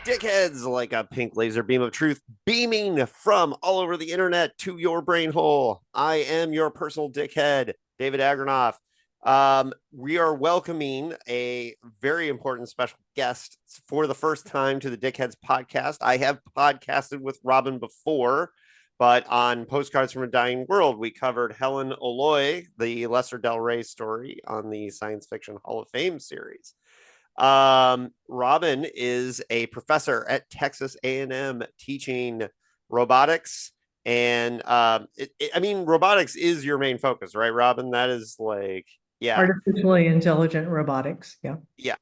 Dickheads, like a pink laser beam of truth beaming from all over the internet to your brain hole. I am your personal dickhead, David Agronoff. We are welcoming a very important special guest for the first time to the Dickheads podcast. I have podcasted with Robin before, but on Postcards from a Dying World, we covered Helen Aloy, the Lester Del Rey story on the Science Fiction Hall of Fame series. Robin is a professor at Texas A&M teaching robotics. And robotics is your main focus, right, Robin? That is like, yeah. Artificially intelligent robotics. Yeah. Yeah.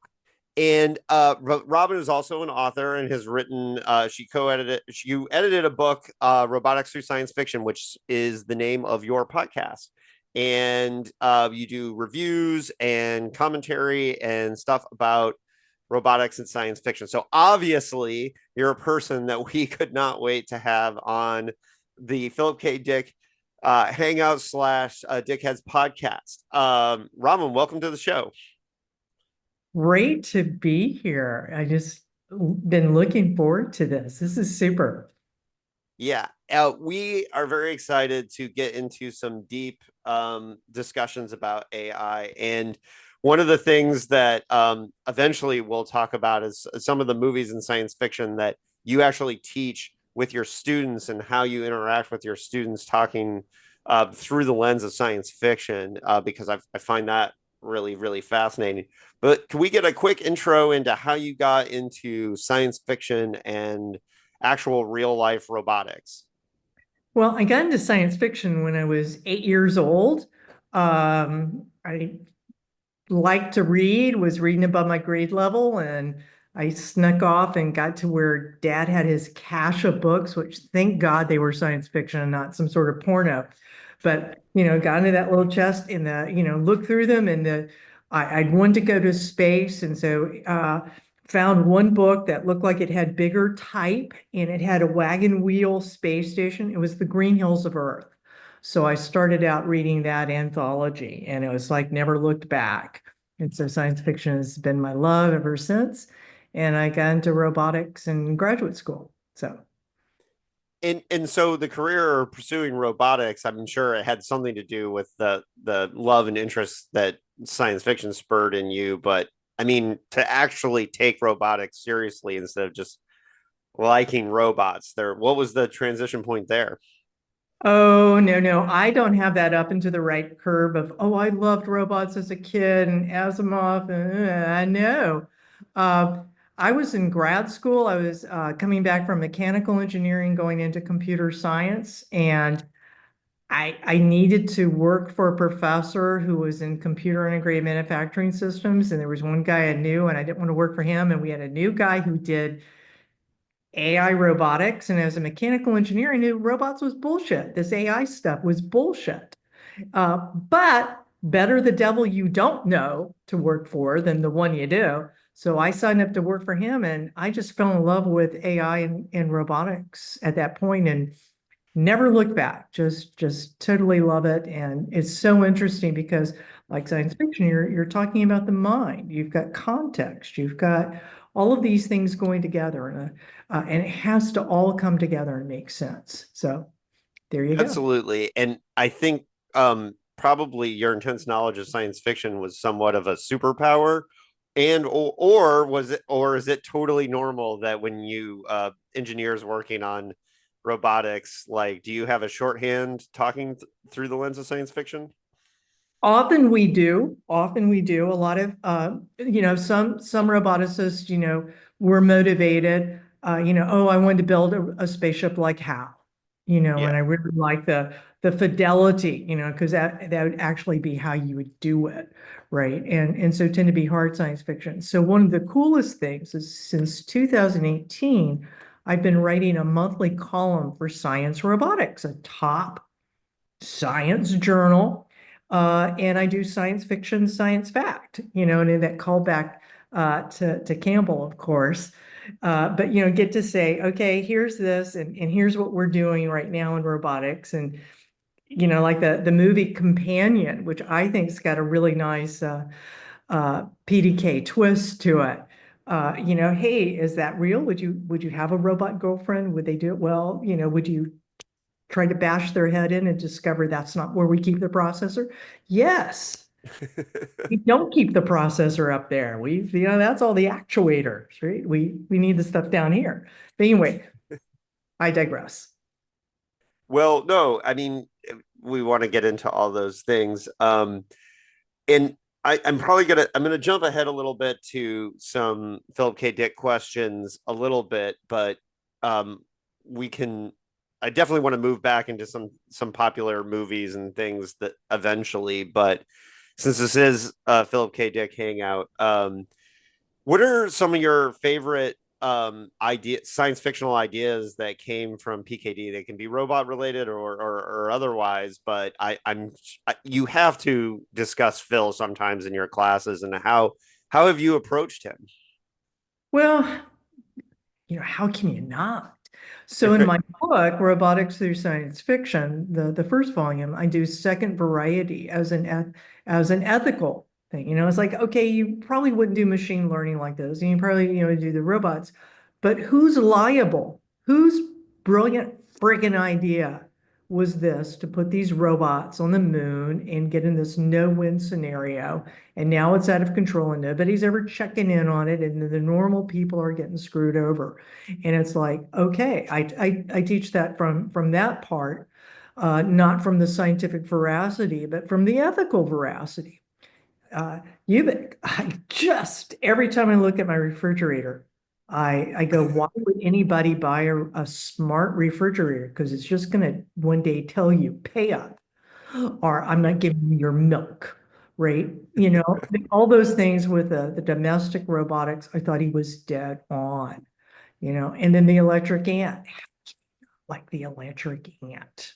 And Robin is also an author and has written, you edited a book, Robotics Through Science Fiction, which is the name of your podcast. And you do reviews and commentary and stuff about robotics and science fiction. So obviously, you're a person that we could not wait to have on the Philip K. Dick Hangout / Dickheads podcast. Robin, welcome to the show. Great to be here. I just been looking forward to this. This is super. Yeah, we are very excited to get into some deep discussions about AI. And one of the things that eventually we'll talk about is some of the movies in science fiction that you actually teach with your students and how you interact with your students talking through the lens of science fiction, because I find that really, really fascinating. But can we get a quick intro into how you got into science fiction and actual real life robotics? Well, I got into science fiction when I was 8 years old. I liked to read, was reading above my grade level, and I snuck off and got to where Dad had his cache of books, which thank God they were science fiction and not some sort of porno. But got into that little chest and looked through them, and I'd wanted to go to space, and so found one book that looked like it had bigger type and it had a wagon wheel space station. It was The Green Hills of Earth. So I started out reading that anthology and it was like never looked back. And so science fiction has been my love ever since. And I got into robotics in graduate school. So And so the career pursuing robotics, I'm sure it had something to do with the love and interest that science fiction spurred in you. But I mean, to actually take robotics seriously instead of just liking robots, what was the transition point there? oh, no, no, I don't have that up into the right curve of, oh, I loved robots as a kid and Asimov. I know. Uh, I was in grad school. I was coming back from mechanical engineering, going into computer science, and I needed to work for a professor who was in computer integrated manufacturing systems. And there was one guy I knew, and I didn't want to work for him. And we had a new guy who did AI robotics. And as a mechanical engineer, I knew robots was bullshit. This AI stuff was bullshit. But better the devil you don't know to work for than the one you do. So I signed up to work for him, and I just fell in love with AI and robotics at that point and never looked back. Just totally love it. And it's so interesting because like science fiction, you're talking about the mind. You've got context. You've got all of these things going together, and it has to all come together and make sense. So there you go. Absolutely. And I think probably your intense knowledge of science fiction was somewhat of a superpower. And or was it, or is it totally normal that when you engineers working on robotics, like, do you have a shorthand talking through the lens of science fiction? Often we do. Often we do. A lot of some roboticists, were motivated. Oh, I wanted to build a spaceship like Hal, and Yeah. I really like the fidelity, because that would actually be how you would do it, right? And so tend to be hard science fiction. So one of the coolest things is since 2018, I've been writing a monthly column for Science Robotics, a top science journal, and I do science fiction, science fact, and that callback to Campbell, of course. But get to say, okay, here's this, and here's what we're doing right now in robotics, and like the movie Companion, which I think's got a really nice PDK twist to it. Hey, is that real? Would you have a robot girlfriend? Would they do it well? Would you try to bash their head in and discover that's not where we keep the processor? Yes. We don't keep the processor up there. That's all the actuators, right? We need the stuff down here. But anyway, I digress. Well, no, I mean, we want to get into all those things. And I'm gonna jump ahead a little bit to some Philip K. Dick questions a little bit, but um, we can. I definitely want to move back into some popular movies and things that eventually, but since this is Philip K. Dick Hangout, what are some of your favorite science fictional ideas that came from PKD? They can be robot related or otherwise, but you have to discuss Phil sometimes in your classes, and how have you approached him? Well, how can you not? So in my book, Robotics Through Science Fiction, the first volume, I do second variety as an ethical thing. It's like, okay, you probably wouldn't do machine learning like this, and you probably, do the robots, but who's liable? Whose brilliant friggin' idea was this to put these robots on the moon and get in this no-win scenario? And now it's out of control and nobody's ever checking in on it, and the normal people are getting screwed over. And it's like, okay, I teach that from that part, not from the scientific veracity, but from the ethical veracity. I just every time I look at my refrigerator, I go, why would anybody buy a smart refrigerator? Because it's just going to one day tell you, pay up, or I'm not giving you your milk, right? All those things with the domestic robotics, I thought he was dead on, and then the electric ant, like the electric ant.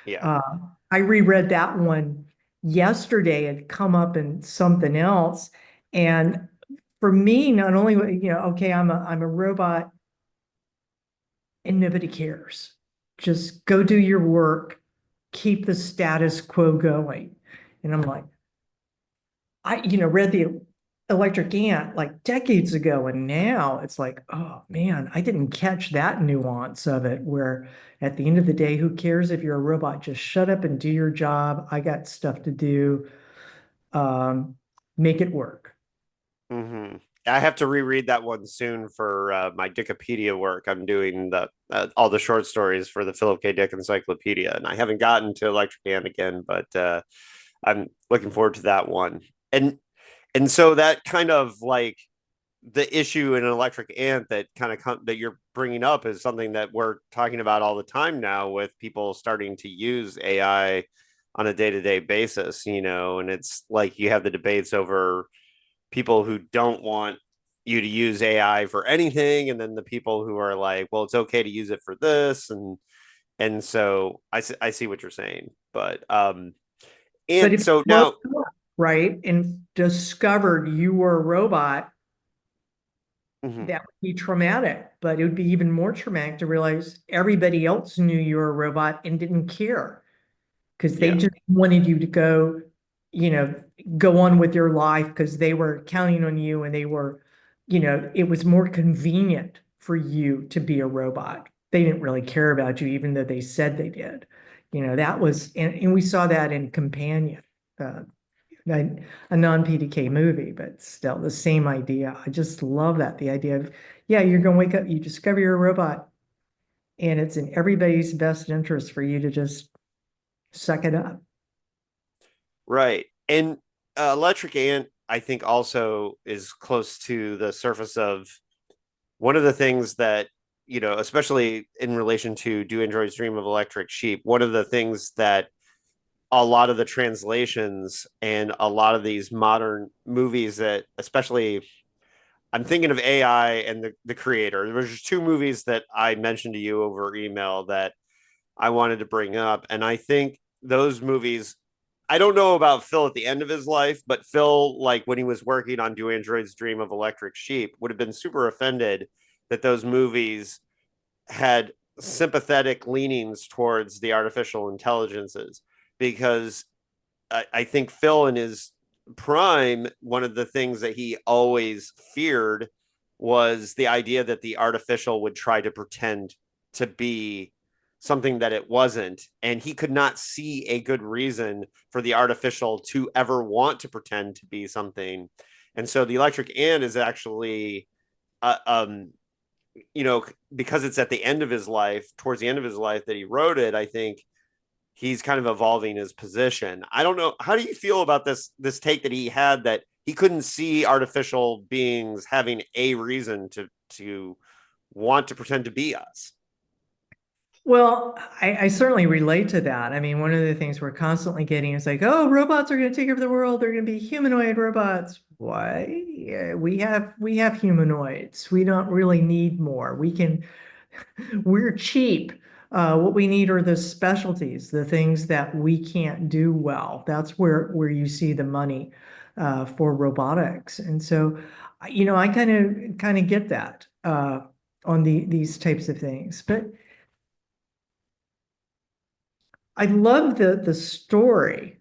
Yeah. Uh, I reread that one yesterday. It come up in something else. And for me, not only, okay, I'm a robot and nobody cares. Just go do your work, keep the status quo going. And I'm like, read the Electric Ant like decades ago, and now it's like, oh man, I didn't catch that nuance of it. Where at the end of the day, who cares if you're a robot? Just shut up and do your job. I got stuff to do. Um, Make it work. Hmm. I have to reread that one soon for my Dickopedia work. I'm doing the all the short stories for the Philip K. Dick Encyclopedia, and I haven't gotten to Electric Ant again, but I'm looking forward to that one. And and so that kind of like the issue in an Electric Ant that that you're bringing up is something that we're talking about all the time now with people starting to use AI on a day-to-day basis, and it's like you have the debates over people who don't want you to use AI for anything, and then the people who are like, well, it's okay to use it for this, and so I see what you're saying, but But and if so you woke now. up, right, and discovered you were a robot, Mhm, that would be traumatic. But it would be even more traumatic to realize everybody else knew you were a robot and didn't care, because they yeah. just wanted you to you know, go on with your life because they were counting on you, and it was more convenient for you to be a robot. They didn't really care about you, even though they said they did. And we saw that in Companion, uh, a, a non-PDK movie, but still the same idea. I just love that. The idea of, yeah, you're going to wake up, you discover you're a robot, and it's in everybody's best interest for you to just suck it up. Right. And Electric Ant, I think, also is close to the surface of one of the things that, especially in relation to Do Androids Dream of Electric Sheep, one of the things that a lot of the translations and a lot of these modern movies that, especially, I'm thinking of AI and the creator. There was just two movies that I mentioned to you over email that I wanted to bring up. And I think those movies, I don't know about Phil at the end of his life, but Phil, like when he was working on Do Androids Dream of Electric Sheep, would have been super offended that those movies had sympathetic leanings towards the artificial intelligences because I think Phil in his prime, one of the things that he always feared was the idea that the artificial would try to pretend to be something that it wasn't. And he could not see a good reason for the artificial to ever want to pretend to be something. And so the Electric Ant is actually, uh, um, you know, because it's at the end of his life, towards the end of his life that he wrote it, I think he's kind of evolving his position. I don't know. How do you feel about this take that he had that he couldn't see artificial beings having a reason to want to pretend to be us? Well, I certainly relate to that. I mean, one of the things we're constantly getting is like, oh, robots are going to take over the world. They're going to be humanoid robots. Why? Yeah, we have humanoids. We don't really need more. We're cheap. What we need are the specialties, the things that we can't do well. That's where you see the money for robotics. And so, I kind of get that on these types of things. But I love the story,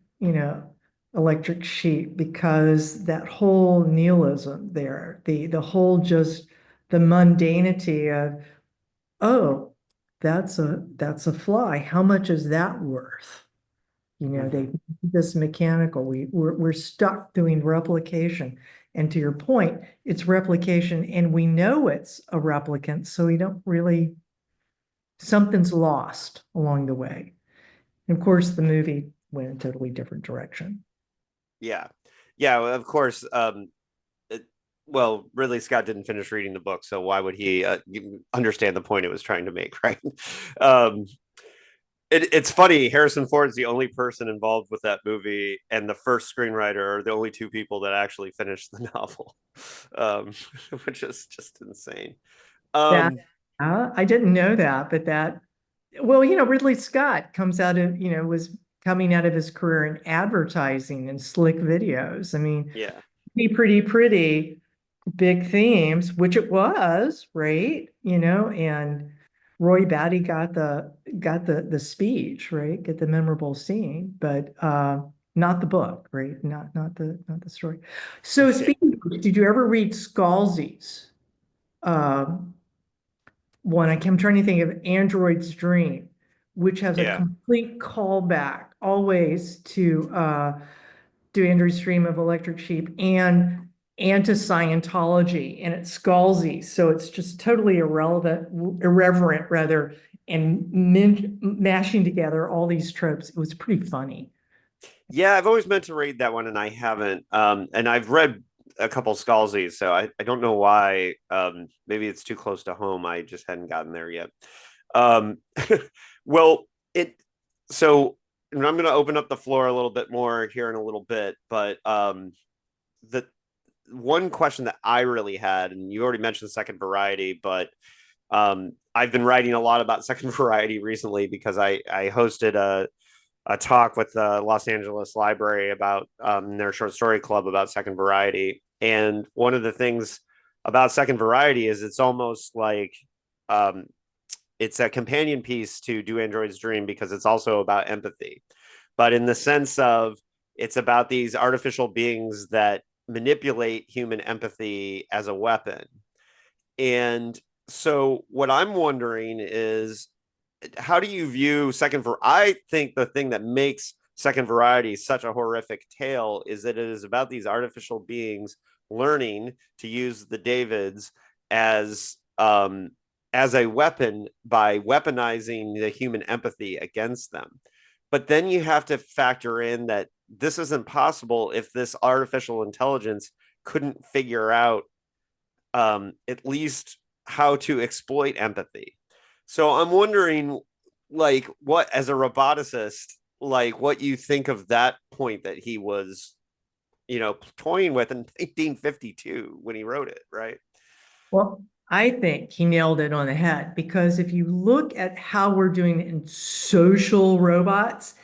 Electric Sheep, because that whole nihilism there, the whole just the mundanity of, oh, that's a fly. How much is that worth? They Mm-hmm. made this mechanical. We're stuck doing replication. And to your point, it's replication, and we know it's a replicant, so we don't really, something's lost along the way. And of course, the movie went in a totally different direction. Yeah, yeah. Of course. It, well, Ridley Scott didn't finish reading the book, so why would he understand the point it was trying to make, right? um, it's funny. Harrison Ford is the only person involved with that movie, and the first screenwriter are the only two people that actually finished the novel, um, which is just insane. That Um, I didn't know that, but well, Ridley Scott was coming out of his career in advertising and slick videos. I mean, yeah, pretty big themes, which it was, right? And Roy Batty got the speech, right? Get the memorable scene, but not the book, right? Not the story. So yeah, speaking of which, did you ever read Scalzi's um one? I'm trying to think of Android's Dream, which has a yeah. complete callback always to Andrew's Stream of Electric Sheep and to Scientology, and it's Scalzi, so it's just totally irreverent rather, and mashing together all these tropes. It was pretty funny. Yeah, I've always meant to read that one and I haven't. And I've read a couple Scalzi's, so I don't know why. Maybe it's too close to home. I just hadn't gotten there yet. Um, well, it so and I'm going to open up the floor a little bit more here in a little bit, but the one question that I really had, and you already mentioned Second Variety, but I've been writing a lot about Second Variety recently because I hosted a talk with the Los Angeles Library about their short story club about Second Variety. And one of the things about Second Variety is it's almost like um, it's a companion piece to Do Androids Dream because it's also about empathy, but in the sense of it's about these artificial beings that manipulate human empathy as a weapon. And so what I'm wondering is how do you view I think the thing that makes Second Variety such a horrific tale is that it is about these artificial beings learning to use the Davids as as a weapon by weaponizing the human empathy against them. But then you have to factor in that this isn't possible if this artificial intelligence couldn't figure out at least how to exploit empathy. So I'm wondering, like, what as a roboticist, like, what you think of that point that he was, toying with in 1952 when he wrote it, right? Well, I think he nailed it on the head, because if you look at how we're doing it in social robots,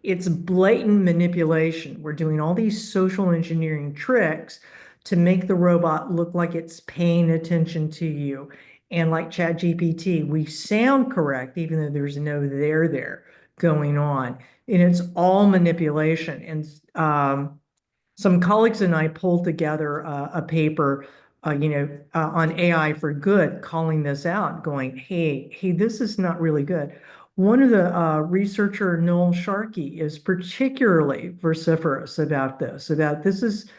it's blatant manipulation. We're doing all these social engineering tricks to make the robot look like it's paying attention to you. And like ChatGPT, we sound correct, even though there's no there going on. And it's all manipulation. And some colleagues and I pulled together a paper on AI for Good, calling this out, going, hey, this is not really good. One of the researcher, Noel Sharkey, is particularly vociferous about this,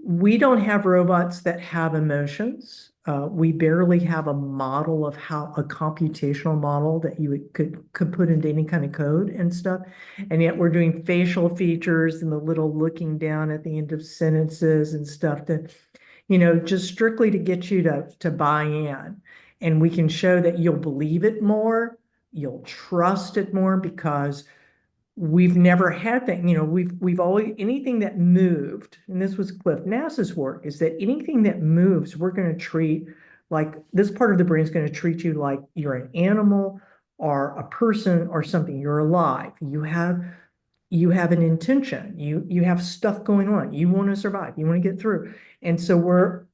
we don't have robots that have emotions. We barely have a model of how a computational model that could put into any kind of code and stuff. And yet we're doing facial features and the little looking down at the end of sentences and stuff to, just strictly to get you to buy in. And we can show that you'll believe it more, you'll trust it more because we've never had that. We've always anything that moved, and this was Cliff Nass's work, is that anything that moves, we're going to treat like this part of the brain is going to treat you like you're an animal or a person or something. You're alive. You have an intention. You have stuff going on. You want to survive. You want to get through. And so we're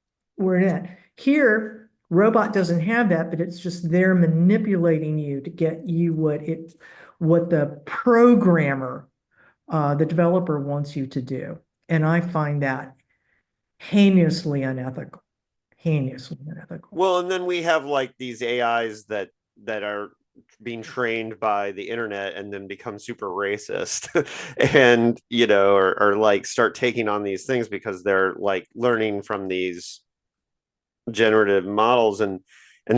in it. Here, robot doesn't have that, but it's just they're manipulating you to get you what the programmer, the developer wants you to do. And I find that heinously unethical. Heinously unethical. Well, and then we have like these AIs that are being trained by the internet and then become super racist and or like start taking on these things because they're like learning from these generative models. And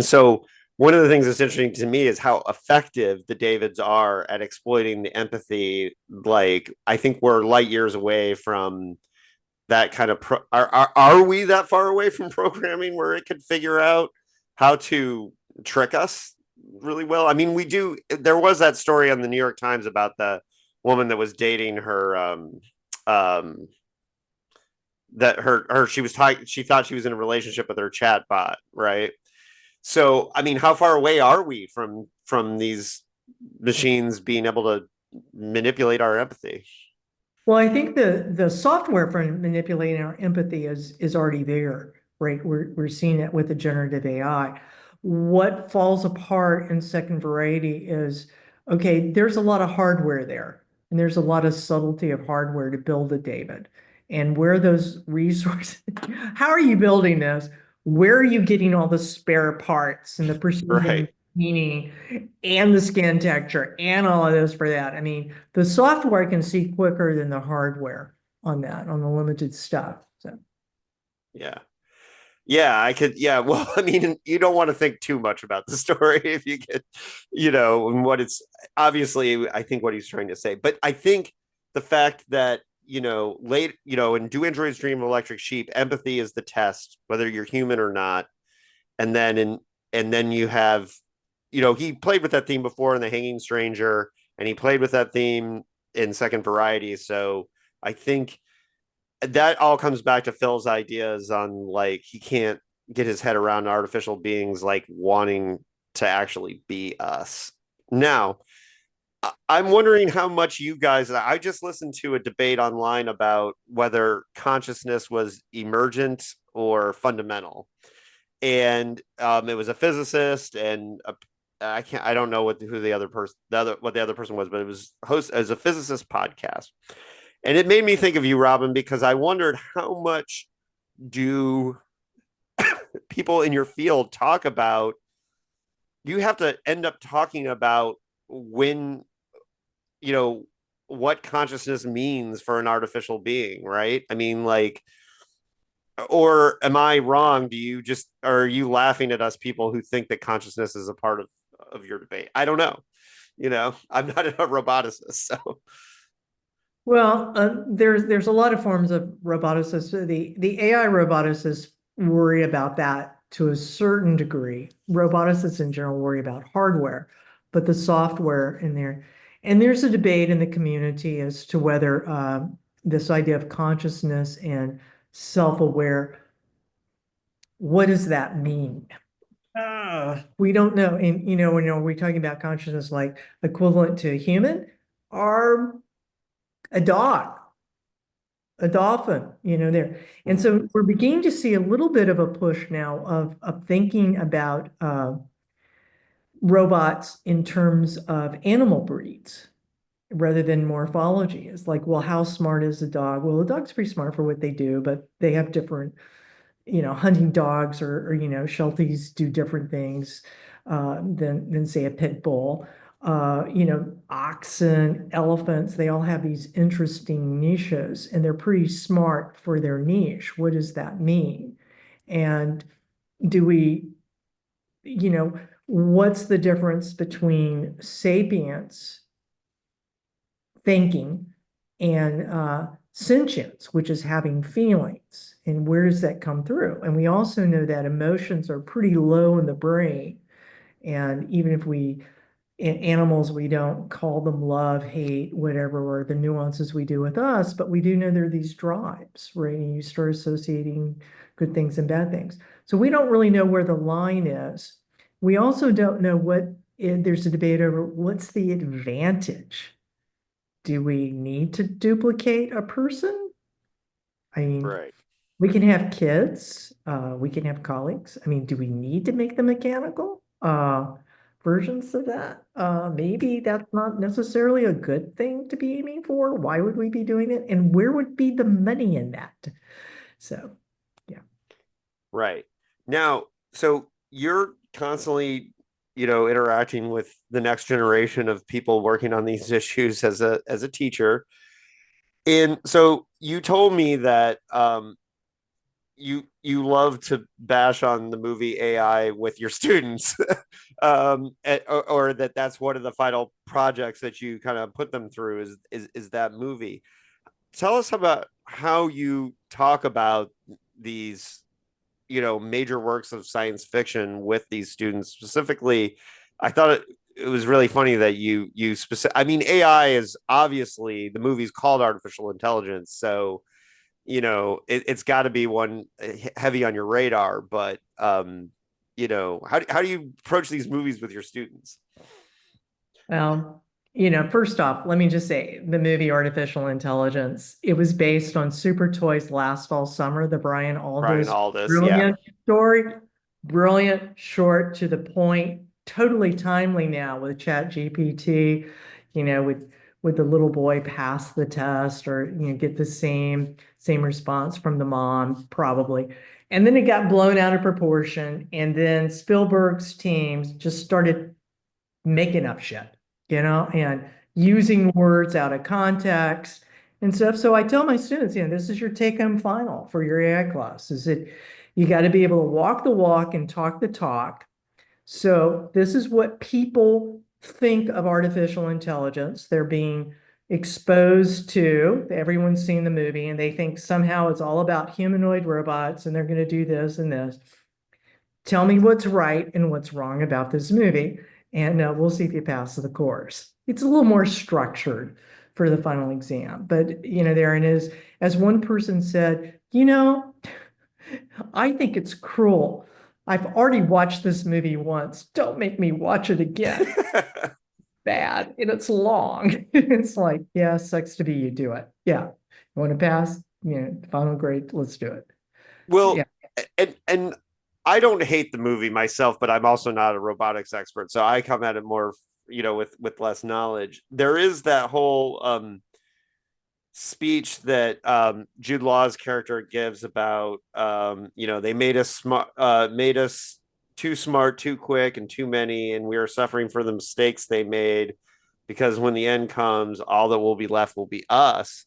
so one of the things that's interesting to me is how effective the Davids are at exploiting the empathy. Like, I think we're light years away from that kind of are we that far away from programming where it could figure out how to trick us really well? I mean, we do. There was that story on the New York Times about the woman that was dating her that her she was she thought she was in a relationship with her chat bot, right? So I mean, how far away are we from these machines being able to manipulate our empathy? Well, I think the software for manipulating our empathy is already there, right? We're seeing it with the generative AI. What falls apart in second variety is, okay, there's a lot of hardware there, and there's a lot of subtlety of hardware to build a David. And where those resources, how are you building this? Where are you getting all the spare parts and the precision Right. meaning and the skin texture and all of this for that? I mean, the software can see quicker than the hardware on that, on the limited stuff. So Yeah. Yeah, I could. Yeah, well, I mean, you don't want to think too much about the story if you get, and what it's obviously, I think what he's trying to say. But I think the fact that, late, in Do Androids Dream of Electric Sheep, empathy is the test, whether you're human or not. And then, and then you have, he played with that theme before in The Hanging Stranger, and he played with that theme in Second Variety. So I think that all comes back to Phil's ideas on like he can't get his head around artificial beings like wanting to actually be us. Now, I'm wondering how much you guys. I just listened to a debate online about whether consciousness was emergent or fundamental, and it was a physicist and I don't know who the other person what the other person was, but it was host as a physicist podcast. And it made me think of you, Robin, because I wondered how much do people in your field talk about, you have to end up talking about when, you know, what consciousness means for an artificial being, right? I mean, like, or am I wrong? Are you laughing at us people who think that consciousness is a part of your debate? I don't know. I'm not a roboticist, so. well, there's a lot of forms of roboticists. The AI roboticists worry about that to a certain degree. Roboticists in general worry about hardware, but the software in there. And there's a debate in the community as to whether this idea of consciousness and self-aware, what does that mean? We don't know. And when we're talking about consciousness like equivalent to a human or a dog, a dolphin, there. And so we're beginning to see a little bit of a push now of thinking about robots in terms of animal breeds rather than morphology. It's like, well, how smart is a dog? Well, a dog's pretty smart for what they do, but they have different hunting dogs or shelties do different things than say a pit bull. Oxen, elephants, they all have these interesting niches and they're pretty smart for their niche. What does that mean? And do we, you know, what's the difference between sapience thinking and sentience, which is having feelings? And where does that come through? And we also know that emotions are pretty low in the brain. And even if in animals, we don't call them love, hate, whatever, or the nuances we do with us, but we do know there are these drives, right? And you start associating good things and bad things. So we don't really know where the line is. We also don't know there's a debate over what's the advantage. Do we need to duplicate a person? I mean, Right. we can have kids, we can have colleagues. I mean, do we need to make them mechanical? Versions of that? Maybe that's not necessarily a good thing to be aiming for. Why would we be doing it? And where would be the money in that? So, yeah. Right. Now, so you're constantly, interacting with the next generation of people working on these issues as a teacher. And so you told me that you love to bash on the movie AI with your students, or that's one of the final projects that you kind of put them through is that movie. Tell us about how you talk about these major works of science fiction with these students specifically. I thought it was really funny that you specific. I mean, AI is obviously the movie's called artificial intelligence, so it's got to be one heavy on your radar. But how do you approach these movies with your students? Well, first off, let me just say the movie Artificial Intelligence, it was based on Super Toys Last Fall Summer, the Brian Brian Aldiss Aldiss, yeah. brilliant story. Brilliant, short, to the point, totally timely now with Chat GPT, with the little boy pass the test or get the same response from the mom, probably. And then it got blown out of proportion. And then Spielberg's teams just started making up shit, and using words out of context and stuff. So I tell my students, this is your take-home final for your AI class, is that you got to be able to walk the walk and talk the talk. So this is what people think of artificial intelligence. They're being exposed to, everyone's seen the movie, and they think somehow it's all about humanoid robots and they're going to do this and this. Tell me what's right and what's wrong about this movie, and we'll see if you pass the course. It's a little more structured for the final exam, but there it is. As one person said, I think it's cruel. I've already watched this movie once. Don't make me watch it again. Bad, and it's long. It's like, yeah, sucks to be you. Do it. Yeah, you want to pass? Final grade. Let's do it. Yeah. Well, and I don't hate the movie myself, but I'm also not a robotics expert, so I come at it more, with less knowledge. There is that whole speech that Jude Law's character gives about they made us too smart, too quick, and too many, and we are suffering for the mistakes they made because when the end comes, all that will be left will be us.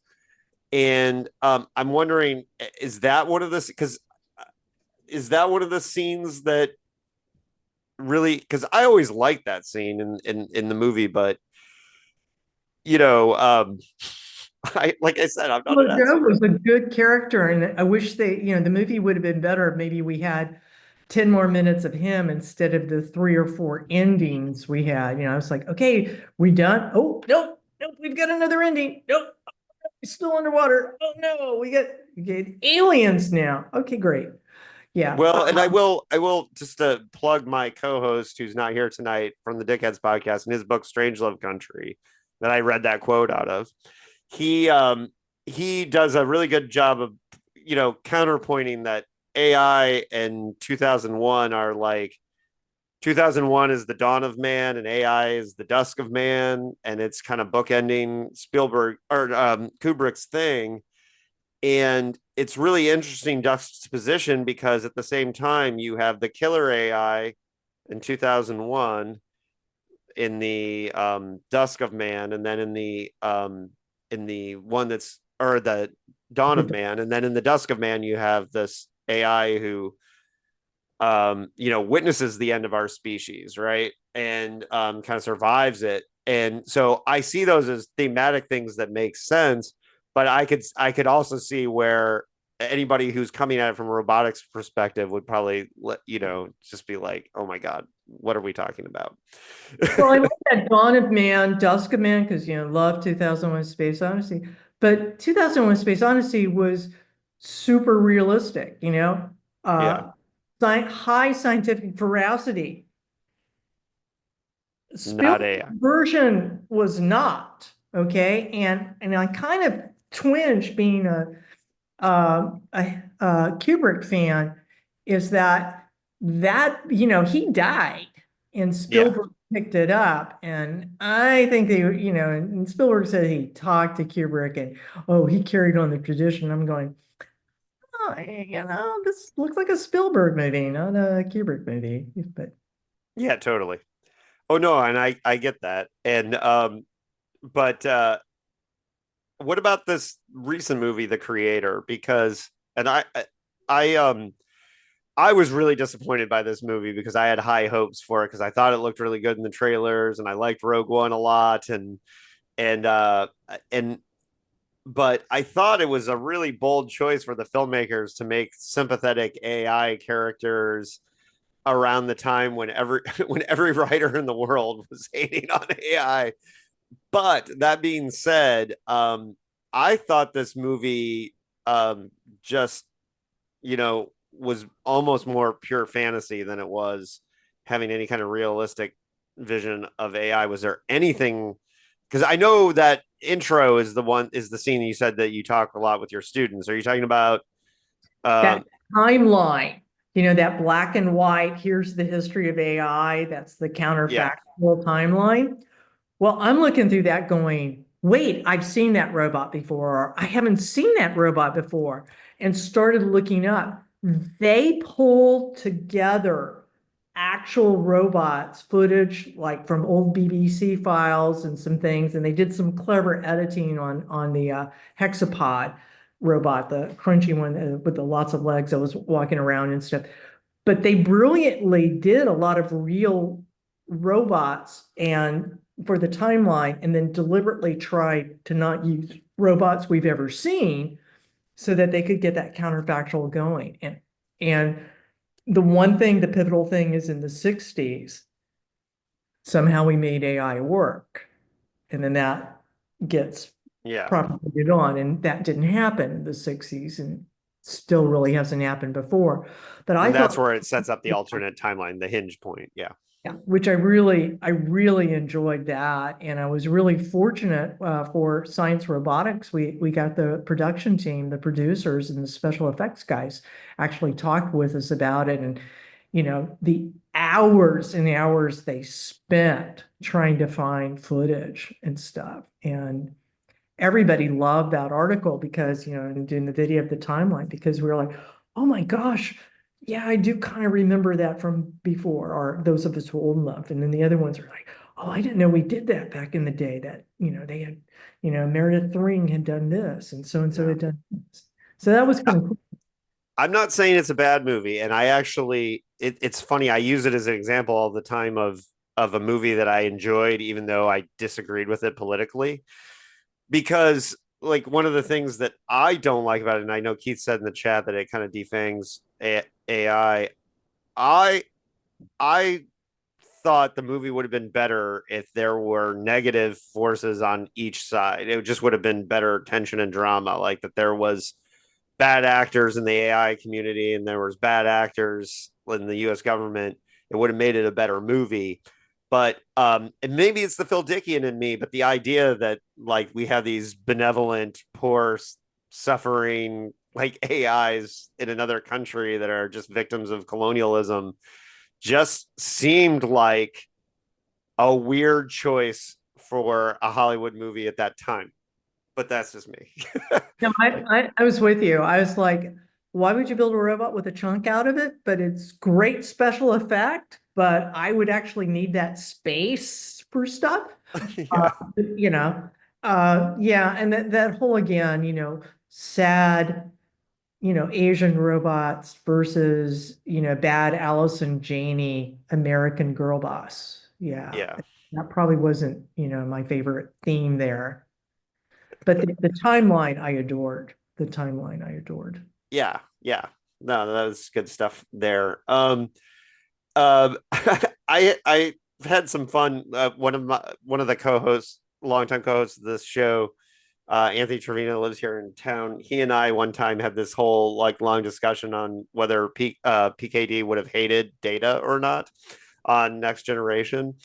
And I'm wondering, is that one of the because is that one of the scenes that really, because I always liked that scene in the movie, but you know, um, I like I said, I'm not Well, an Joe expert. was a good character, and I wish the movie would have been better if maybe we had 10 more minutes of him instead of the three or four endings we had. I was like, okay, we done? Oh, nope, nope, we've got another ending. Nope, it's still underwater. Oh no, we get aliens now. Okay, great. Yeah. Well, and I will just plug my co-host who's not here tonight from the Dickheads podcast in his book Strange Love Country that I read that quote out of. He um he does a really good job of counterpointing that AI and 2001 are like 2001 is the dawn of man and AI is the dusk of man, and it's kind of bookending Spielberg or Kubrick's thing. And it's really interesting juxtaposition because at the same time you have the killer AI in 2001 in the Dusk of Man, and then in the one that's or the Dawn of The- Man, and then in the Dusk of Man you have this AI who witnesses the end of our species, right? And kind of survives it. And so I see those as thematic things that make sense, but I could also see where anybody who's coming at it from a robotics perspective would probably just be like, oh my God, what are we talking about? Well, I like that Dawn of Man, Dusk of Man, because love 2001: Space Odyssey. But 2001: Space Odyssey was super realistic, Yeah, uh, high scientific veracity. not Spielberg's AI. version was not, okay, and I kind of twinge being a Kubrick fan is that he died and Yeah, Spielberg picked it up, and I think and Spielberg said he talked to Kubrick and he carried on the tradition. I'm going, oh, this looks like a Spielberg movie, not a Kubrick movie, but yeah, totally. Oh no, and I get that. And but what about this recent movie, The Creator? Because and I I was really disappointed by this movie because I had high hopes for it because I thought it looked really good in the trailers and I liked Rogue One a lot and and but I thought it was a really bold choice for the filmmakers to make sympathetic AI characters around the time when when every writer in the world was hating on AI. But that being said, I thought this movie just was almost more pure fantasy than it was having any kind of realistic vision of AI. Was there anything? Because I know that intro is the scene you said that you talk a lot with your students. Are you talking about? that Um, timeline, that black and white, here's the history of AI, that's the yeah, counterfactual timeline. Well, I'm looking through that going, wait, I've seen that robot before, or I haven't seen that robot before, and started looking up. They pulled together actual robots, footage like from old BBC files and some things, and they did some clever editing on the hexapod robot, the crunchy one with the lots of legs that was walking around and stuff. But they brilliantly did a lot of real robots and for the timeline, and then deliberately tried to not use robots we've ever seen so that they could get that counterfactual going. And the one thing, the pivotal thing is in the 60s, somehow we made AI work. And then that gets yeah, propagated on, and that didn't happen in the 60s and still really hasn't happened before. But I and that's thought, where it sets up the alternate timeline, the hinge point. Yeah, yeah, which I really enjoyed that, and I was really fortunate for science robotics. We got the production team, the producers, and the special effects guys actually talked with us about it, and the hours and hours they spent trying to find footage and stuff, and everybody loved that article because, and doing the video of the timeline because we were like, oh my gosh, yeah, I do kind of remember that from before, or those of us who are old enough. And then the other ones are like, oh, I didn't know we did that back in the day that, they had, Meredith Thring had done this and so yeah. had done this. So that was kind of cool. I'm not saying it's a bad movie, and I actually it's funny. I use it as an example all the time of a movie that I enjoyed, even though I disagreed with it politically. Because like one of the things that I don't like about it, and I know Keith said in the chat that it kind of defangs AI. I thought the movie would have been better if there were negative forces on each side. It just would have been better tension and drama, like that there was bad actors in the AI community and there was bad actors in the US government. It would have made it a better movie. But and maybe it's the Phil Dickian in me, but the idea that like we have these benevolent, poor, suffering like AIs in another country that are just victims of colonialism just seemed like a weird choice for a Hollywood movie at that time. but that's just me. No, I was with you. I was like, why would you build a robot with a chunk out of it? But it's great special effect, but I would actually need that space for stuff. Uh, Yeah. you know, yeah, and that whole again, sad, Asian robots versus, bad Alice and Janie American Girl Boss. Yeah, Yeah. that probably wasn't, my favorite theme there. But the timeline I adored. The timeline I adored. Yeah. Yeah. No, that was good stuff there. Um, I've had some fun. One of the co-hosts, longtime co-hosts of this show, Anthony Trevino lives here in town. He and I one time had this whole like long discussion on whether PKD would have hated Data or not on Next Generation.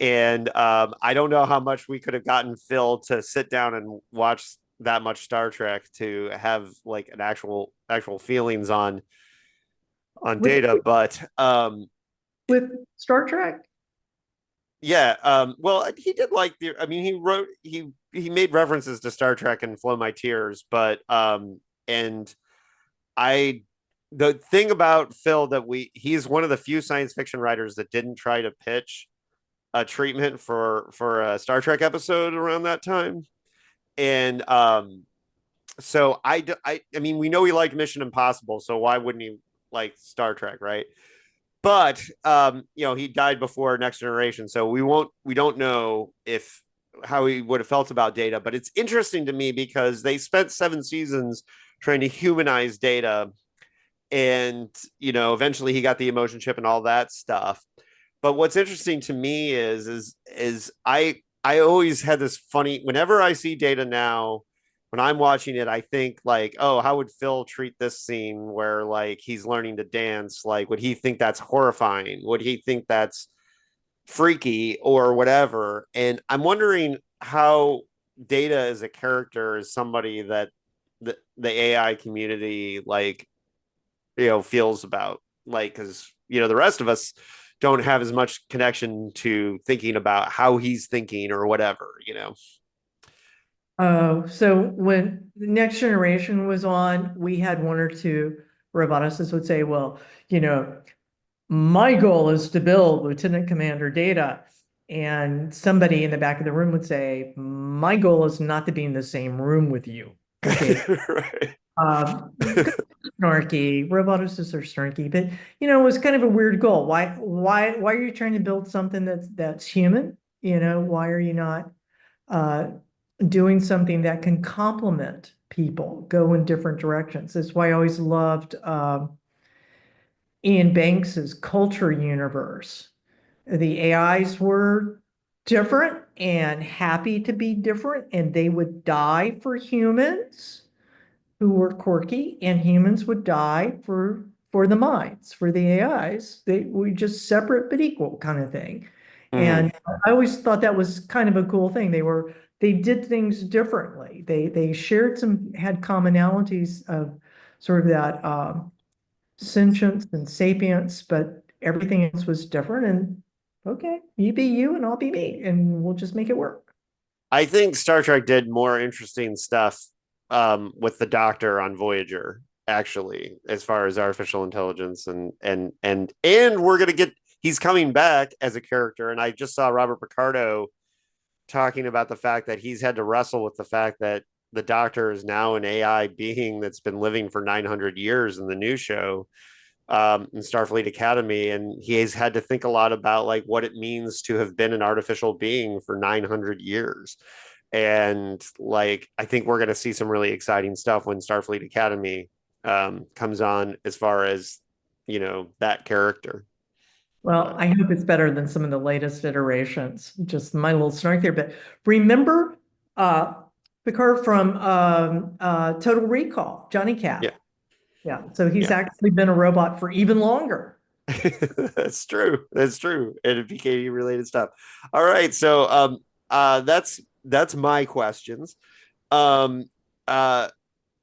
And I don't know how much we could have gotten Phil to sit down and watch that much Star Trek to have like an actual feelings on With Data, but with Star Trek, yeah, well, he did like the. I mean, he made references to Star Trek and Flow My Tears, but and I the thing about Phil that he's one of the few science fiction writers that didn't try to pitch a treatment for a Star Trek episode around that time, and so I mean, we know he liked Mission Impossible, so why wouldn't he like Star Trek, right? But he died before Next Generation, so we don't know if how he would have felt about Data. But it's interesting to me because they spent 7 seasons trying to humanize Data, and eventually he got the emotion chip and all that stuff. But what's interesting to me is I always had this funny whenever I see Data now, when I'm watching it, I think like, oh, how would Phil treat this scene where like he's learning to dance? Like, would he think that's horrifying? Would he think that's freaky or whatever? And I'm wondering how Data as a character is somebody that the AI community like feels about, like, because the rest of us don't have as much connection to thinking about how he's thinking or whatever. oh, so when the Next Generation was on, we had one or two roboticists would say, well, my goal is to build Lieutenant Commander Data. And somebody in the back of the room would say, my goal is not to be in the same room with you. Okay. Right. Um, Snarky, roboticists are snarky, but it was kind of a weird goal. Why are you trying to build something that's human? Why are you not uh doing something that can complement people, go in different directions? That's why I always loved Ian Banks's Culture Universe. The AIs were different and happy to be different, and they would die for humans who were quirky, and humans would die for the minds, for the AIs. They were just separate but equal kind of thing. Mhm. And I always thought that was kind of a cool thing. They did things differently. They shared had commonalities of sort of that sentience and sapience, but everything else was different. And okay, you be you and I'll be me, and we'll just make it work. I think Star Trek did more interesting stuff with the Doctor on Voyager, actually, as far as artificial intelligence and we're gonna get he's coming back as a character, and I just saw Robert Picardo talking about the fact that he's had to wrestle with the fact that the Doctor is now an AI being that's been living for 900 years in the new show, in Starfleet Academy, and he has had to think a lot about like what it means to have been an artificial being for 900 years. And like, I think we're going to see some really exciting stuff when Starfleet Academy comes on, as far as that character. Well, But I hope it's better than some of the latest iterations. Just my little snark there. But remember uh Picard from Total Recall, Johnny yeah, Cat. Yeah. So he's yeah. actually been a robot for even longer. That's true. That's true. And PK related stuff. All right. So that's my questions. Um uh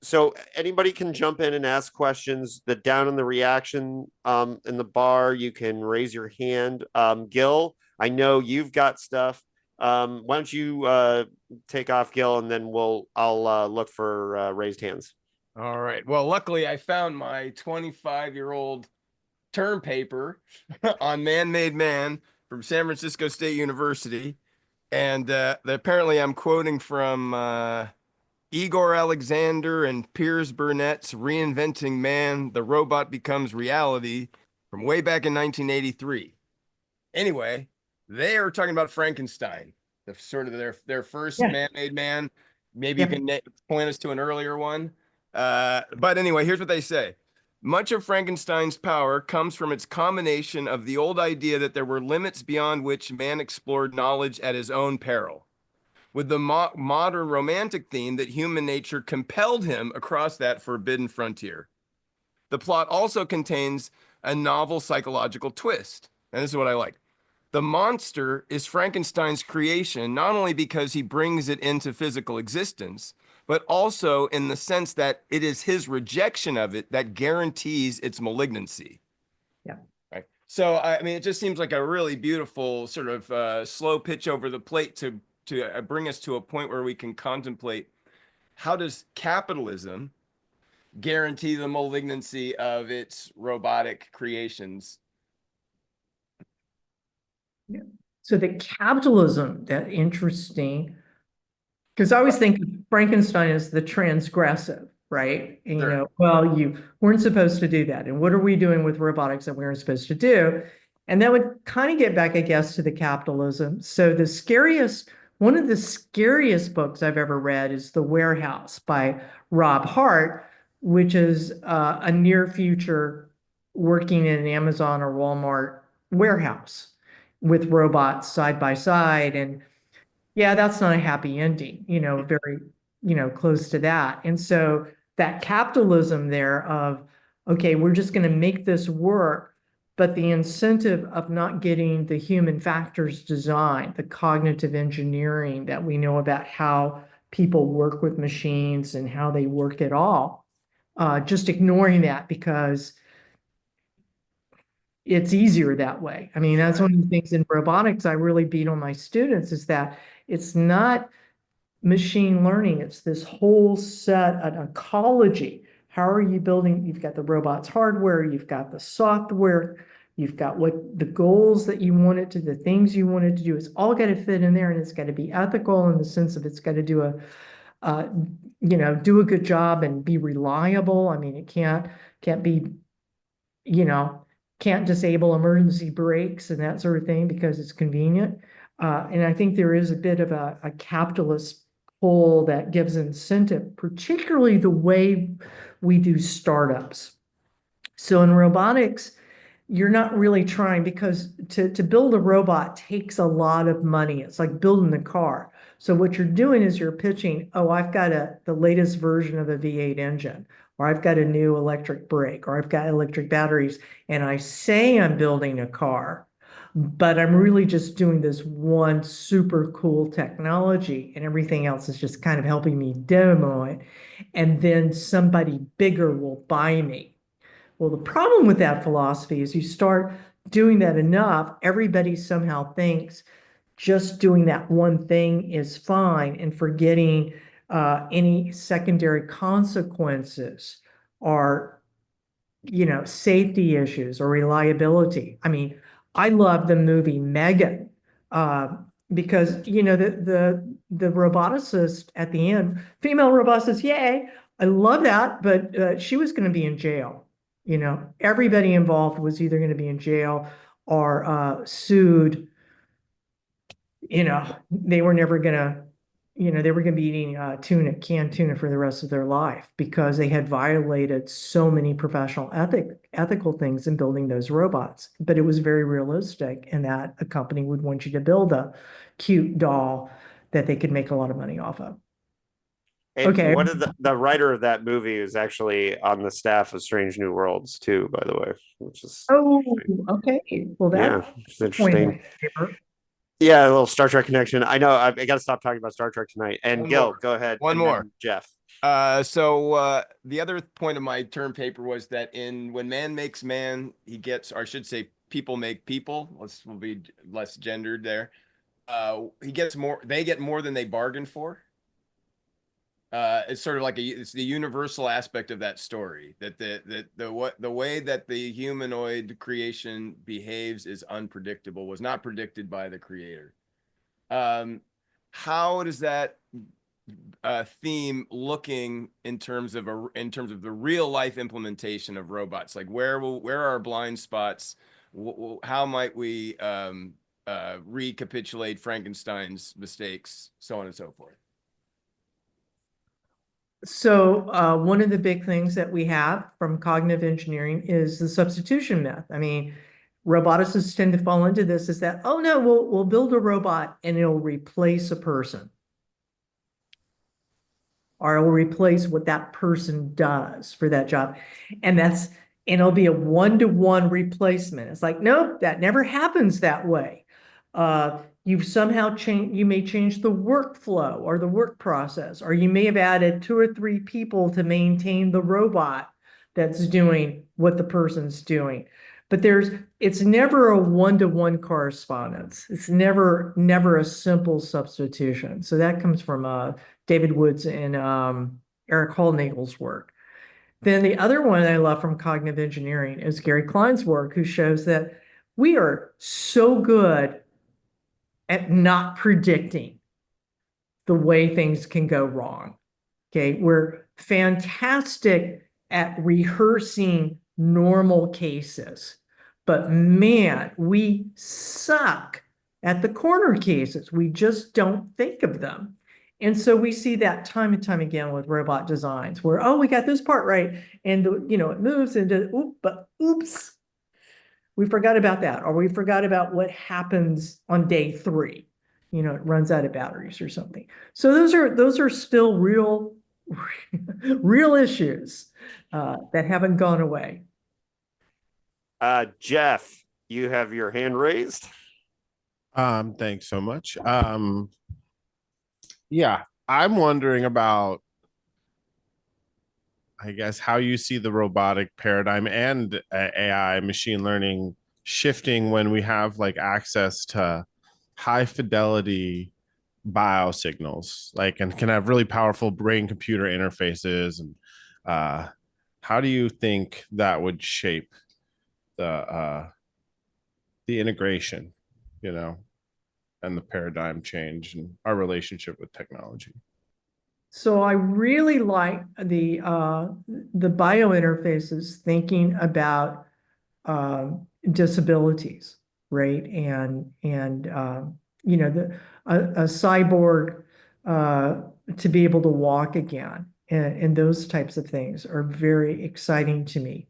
so anybody can jump in and ask questions. The down in the reaction in the bar, you can raise your hand. Gil, I know you've got stuff. Why don't you take off, Gil, and then I'll look for raised hands. All right. Well, luckily I found my 25-year-old term paper on man-made man from San Francisco State University. And apparently I'm quoting from Igor Alexander and Piers Burnett's Reinventing Man, The Robot Becomes Reality from way back in 1983. Anyway, they are talking about Frankenstein, the sort of their first Yeah. man-made man. Maybe you Yeah. can point us to an earlier one. But anyway, here's what they say. Much of Frankenstein's power comes from its combination of the old idea that there were limits beyond which man explored knowledge at his own peril, with the modern romantic theme that human nature compelled him across that forbidden frontier. The plot also contains a novel psychological twist, and this is what I like. The monster is Frankenstein's creation, not only because he brings it into physical existence, but also in the sense that it is his rejection of it that guarantees its malignancy. Yeah. Right. So, I mean, it just seems like a really beautiful sort of slow pitch over the plate to bring us to a point where we can contemplate how does capitalism guarantee the malignancy of its robotic creations. Yeah. So the capitalism, that interesting, because I always think of Frankenstein as the transgressive, right? And, Sure. well, you weren't supposed to do that. And what are we doing with robotics that we weren't supposed to do? And that would kind of get back, I guess, to the capitalism. So one of the scariest books I've ever read is The Warehouse by Rob Hart, which is a near future working in an Amazon or Walmart warehouse with robots side by side. And yeah, that's not a happy ending, very, close to that. And so that capitalism there of, okay, we're just going to make this work, but the incentive of not getting the human factors design, the cognitive engineering that we know about how people work with machines and how they work at all, just ignoring that because it's easier that way. I mean, that's Right. one of the things in robotics I really beat on my students is that it's not machine learning. It's this whole set, an ecology. How are you building? You've got the robot's hardware, you've got the software, you've got what the goals that you want it to, the things you want it to do. It's all got to fit in there, and it's got to be ethical in the sense of it's got to do uh, do a good job and be reliable. I mean, it can't be, you know, can't disable emergency brakes and that sort of thing because it's convenient. And I think there is a bit of a capitalist pull that gives incentive, particularly the way we do startups. So in robotics, you're not really trying because to build a robot takes a lot of money. It's like building a car. So what you're doing is you're pitching, oh, I've got the latest version of a V8 engine, or I've got a new electric brake, or I've got electric batteries, and I say I'm building a car, but I'm really just doing this one super cool technology, and everything else is just kind of helping me demo it. And then somebody bigger will buy me. Well, the problem with that philosophy is you start doing that enough, everybody somehow thinks just doing that one thing is fine and forgetting any secondary consequences or, safety issues or reliability. I mean, I love the movie Megan uh, because, the roboticist at the end, female roboticist, yay, I love that, but she was going to be in jail. Everybody involved was either going to be in jail or sued. They were never going to, they were going to be eating canned tuna for the rest of their life because they had violated so many professional ethical things in building those robots. But it was very realistic in that a company would want you to build a cute doll that they could make a lot of money off of. And Okay. one of the writer of that movie is actually on the staff of Strange New Worlds too, by the way, which is Oh, okay. Well, yeah, that's it's a point of interesting. paper. Yeah, a little Star Trek connection. I know I got to stop talking about Star Trek tonight. And One Gil, more. go ahead, One and more. then Jeff. So the other point of my term paper was that in When Man Makes Man, he gets, or I should say, people make people. We'll be less gendered there. he gets more, they get more than they bargained for. It's sort of like it's the universal aspect of that story, that the way that the humanoid creation behaves is unpredictable, was not predicted by the creator. How does that theme looking in terms of the real life implementation of robots? Like where are our blind spots? How might we recapitulate Frankenstein's mistakes, so on and so forth? So one of the big things that we have from cognitive engineering is the substitution myth. I mean, roboticists tend to fall into this, is that, oh no, we'll build a robot and it'll replace a person, or it'll replace what that person does for that job. And it'll be a one-to-one replacement. It's like, nope, that never happens that way. You've somehow you may change the workflow or the work process, or you may have added 2 or 3 people to maintain the robot that's doing what the person's doing. But it's never a one-to-one correspondence. It's never a simple substitution. So that comes from David Woods and Eric Hollnagel's work. Then the other one I love from cognitive engineering is Gary Klein's work, who shows that we are so good at not predicting the way things can go wrong. Okay, we're fantastic at rehearsing normal cases, but man, we suck at the corner cases. We just don't think of them. And so we see that time and time again with robot designs where, oh, we got this part right. And, it moves into, oops, we forgot about that. Or we forgot about what happens on day 3. It runs out of batteries or something. So those are still real issues that haven't gone away. Jeff, you have your hand raised. Thanks so much. Yeah, I'm wondering about, I guess, how you see the robotic paradigm and AI machine learning shifting when we have like access to high fidelity biosignals, like, and can have really powerful brain computer interfaces. And how do you think that would shape the integration, and the paradigm change and our relationship with technology? So I really like the bio interfaces thinking about disabilities, right? And a cyborg to be able to walk again, and those types of things are very exciting to me.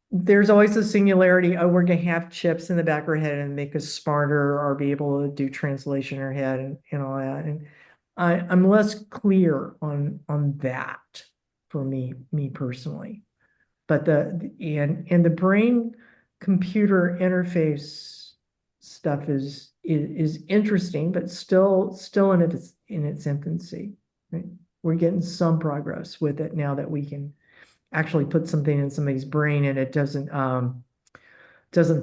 There's always a singularity. Oh, we're going to have chips in the back of our head and make us smarter, or be able to do translation in our head and all that. And I'm less clear on that for me personally. But the brain computer interface stuff is interesting, but still in its infancy. Right? We're getting some progress with it now that we can actually put something in somebody's brain and it doesn't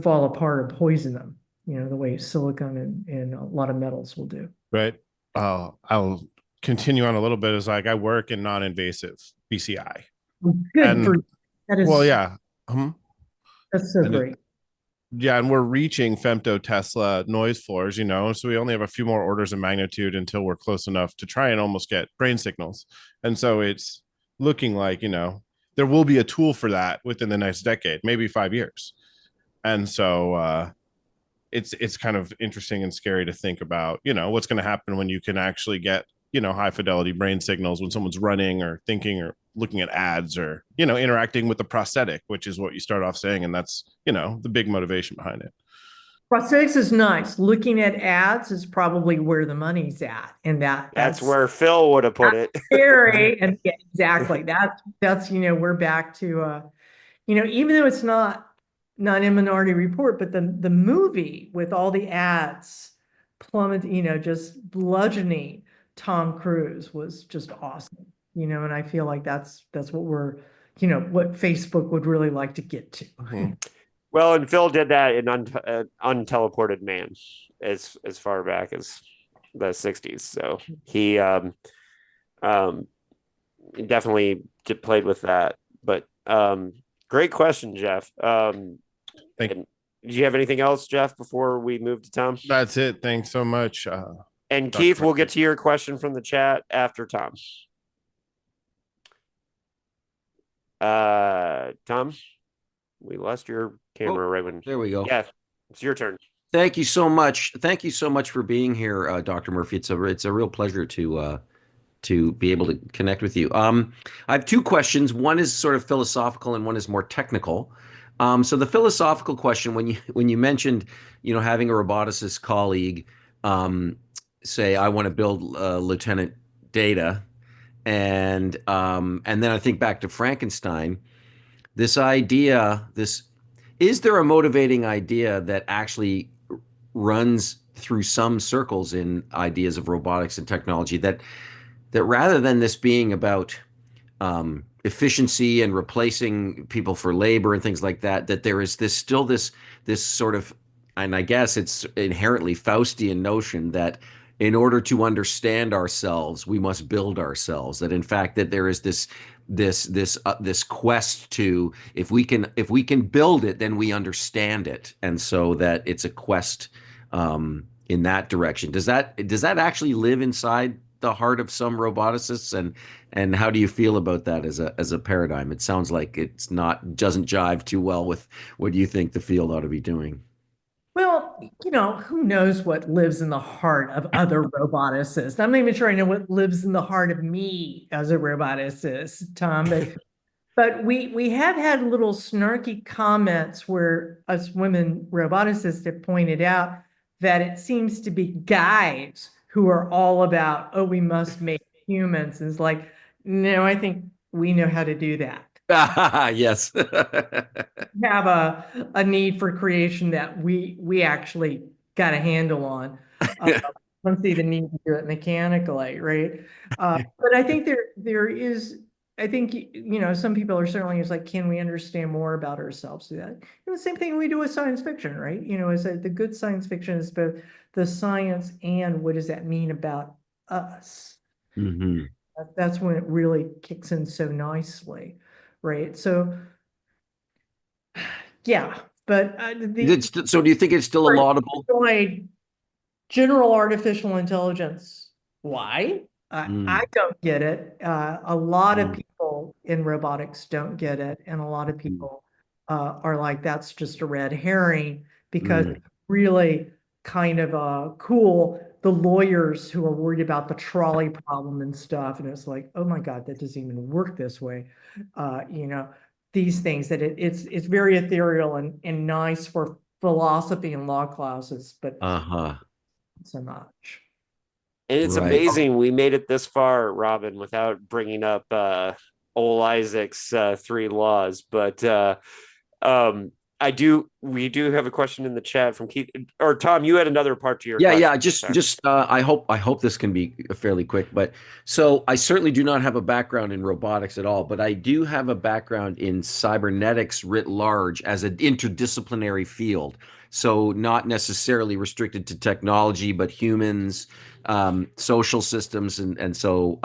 fall apart or poison them, the way silicon and a lot of metals will do. Right. I'll continue on a little bit. As like, I work in non-invasive BCI. Good for that is, well, yeah. That's so great. And we're reaching femtotesla noise floors, so we only have a few more orders of magnitude until we're close enough to try and almost get brain signals. And so it's looking like, there will be a tool for that within the next decade, maybe 5 years. And so it's kind of interesting and scary to think about, what's going to happen when you can actually get, high fidelity brain signals when someone's running or thinking or looking at ads or, interacting with the prosthetic, which is what you start off saying. And that's, the big motivation behind it. Prosthetics is nice. Looking at ads is probably where the money's at. And that's where Phil would have put it. Scary. And yeah, exactly. That's, we're back to, even though it's not in Minority Report, but the movie with all the ads just bludgeoning Tom Cruise was just awesome, and I feel like that's what we're, what Facebook would really like to get to. Mm-hmm. Well, and Phil did that in Unteleported Man as far back as the 60s. So um he definitely played with that. But great question, Jeff. Thank And do you have anything else, Jeff, before we move to Tom? That's it. Thanks so much. And Dr. Keith, we'll get Murphy. to your question from the chat after Tom. Tom, we lost your camera right when. There we go. Yeah, it's your turn. Thank you so much. Thank you so much for being here, Dr. Murphy. It's a real pleasure to be able to connect with you. I have two questions. One is sort of philosophical, and one is more technical. So the philosophical question, when you mentioned, having a roboticist colleague, say, I want to build Lieutenant Data, and then I think back to Frankenstein. This idea, is there a motivating idea that actually runs through some circles in ideas of robotics and technology, that rather than this being about efficiency and replacing people for labor and things like that, that there is this sort of, and I guess it's inherently Faustian notion that in order to understand ourselves, we must build ourselves. That in fact, that there is this quest to, if we can build it, then we understand it, and so that it's a quest in that direction. Does that actually live inside the heart of some roboticists, and how do you feel about that as a paradigm? It sounds like doesn't jive too well with what you think the field ought to be doing. Well, who knows what lives in the heart of other roboticists? I'm not even sure I know what lives in the heart of me as a roboticist, Tom, but we have had little snarky comments where us women roboticists have pointed out that it seems to be guys who are all about, oh, we must make humans. And it's like, no, I think we know how to do that. Yes. Have a need for creation that we actually got a handle on. I don't see the need to do it mechanically, right? But I think there is, I think, some people are certainly just like, can we understand more about ourselves through that? And the same thing we do with science fiction, right? Is that the good science fiction is both the science and what does that mean about us? Mm-hmm. That's when it really kicks in so nicely, right? So, yeah, but So do you think it's still a laudable? General artificial intelligence. Why? I Mm. don't get it. A lot of Mm. people in robotics don't get it, and a lot of Mm. people are like, that's just a red herring, because Mm. it's really kind of cool. The lawyers who are worried about the trolley problem and stuff, and it's like, oh my God, that doesn't even work this way. These things that it's very ethereal and nice for philosophy and law classes, but Uh-huh. not so much. And it's Right. amazing we made it this far, Robin, without bringing up Ole Isaac's three laws. But um, we do have a question in the chat from Keith, or Tom. You had another part to your Yeah, question. yeah. I hope this can be fairly quick. But so I certainly do not have a background in robotics at all, but I do have a background in cybernetics writ large as an interdisciplinary field. So not necessarily restricted to technology, but humans, social systems, and so